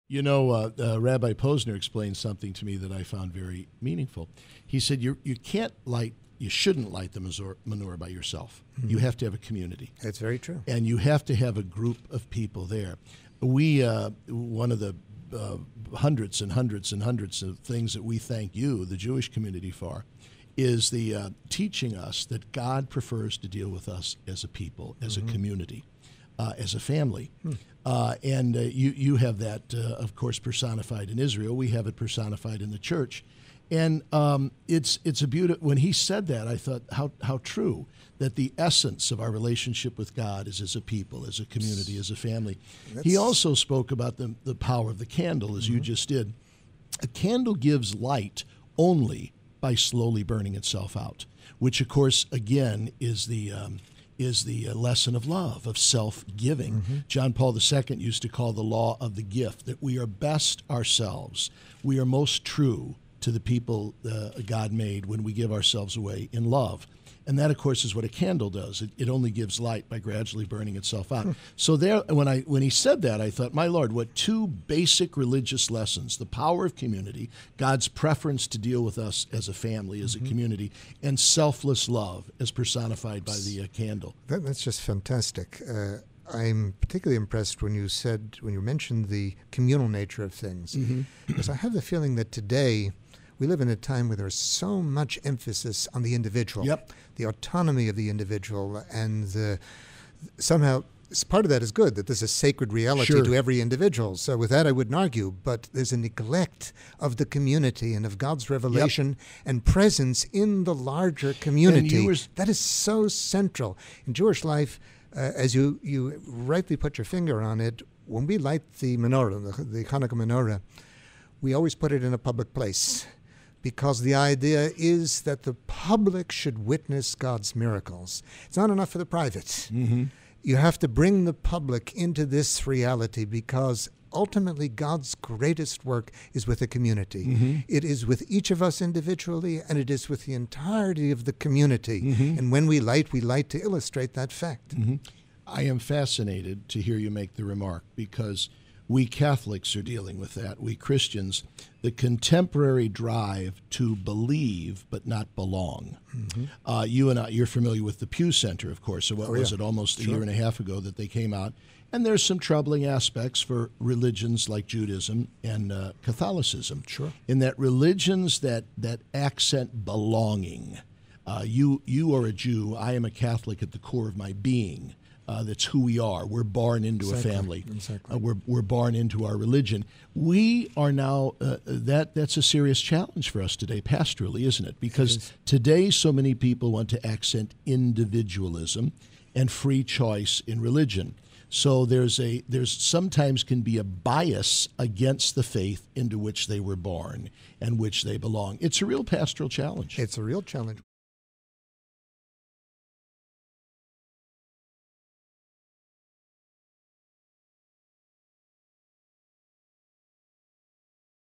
You know, Rabbi Posner explained something to me that I found very meaningful. He said you shouldn't light the menorah by yourself. Mm-hmm. You have to have a community. That's very true. And you have to have a group of people there. We, one of the hundreds and hundreds and hundreds of things that we thank you, the Jewish community, for, is the teaching us that God prefers to deal with us as a people, as mm-hmm. a community, as a family. And you have that, of course, personified in Israel. We have it personified in the church. And it's a beautiful. When he said that, I thought how true, that the essence of our relationship with God is as a people, as a community, as a family. He also spoke about the power of the candle, as mm-hmm. you just did. A candle gives light only by slowly burning itself out, which, of course, again, is the lesson of love, of self-giving. Mm-hmm. John Paul II used to call the law of the gift, that we are best ourselves. We are most true to the people God made when we give ourselves away in love. And that, of course, is what a candle does. It only gives light by gradually burning itself out. So there, when he said that, I thought, my Lord, what two basic religious lessons: the power of community, God's preference to deal with us as a family, as mm-hmm. a community, and selfless love as personified by the candle. That's just fantastic. I'm particularly impressed when you mentioned the communal nature of things, mm-hmm. because I have the feeling that today we live in a time where there's so much emphasis on the individual, yep. the autonomy of the individual, and somehow part of that is good, that there's a sacred reality sure. to every individual. So with that, I wouldn't argue, but there's a neglect of the community and of God's revelation yep. and presence in the larger community. That is so central. In Jewish life, as you rightly put your finger on it, when we light the menorah, the Hanukkah menorah, we always put it in a public place, because the idea is that the public should witness God's miracles. It's not enough for the private. Mm-hmm. You have to bring the public into this reality, because ultimately God's greatest work is with the community. Mm-hmm. It is with each of us individually, and it is with the entirety of the community. Mm-hmm. And when we light to illustrate that fact. Mm-hmm. I am fascinated to hear you make the remark, because we Catholics are dealing with that. We Christians, the contemporary drive to believe but not belong. Mm-hmm. You're familiar with the Pew Center, of course. So was it, almost a year and a half ago that they came out? And there's some troubling aspects for religions like Judaism and Catholicism. Sure. In that religions that accent belonging. You are a Jew. I am a Catholic at the core of my being. That's who we are. We're born into a family. Exactly. We're born into our religion. We are now, that's a serious challenge for us today, pastorally, isn't it? Because today so many people want to accent individualism and free choice in religion. So there's sometimes can be a bias against the faith into which they were born and which they belong. It's a real pastoral challenge. It's a real challenge.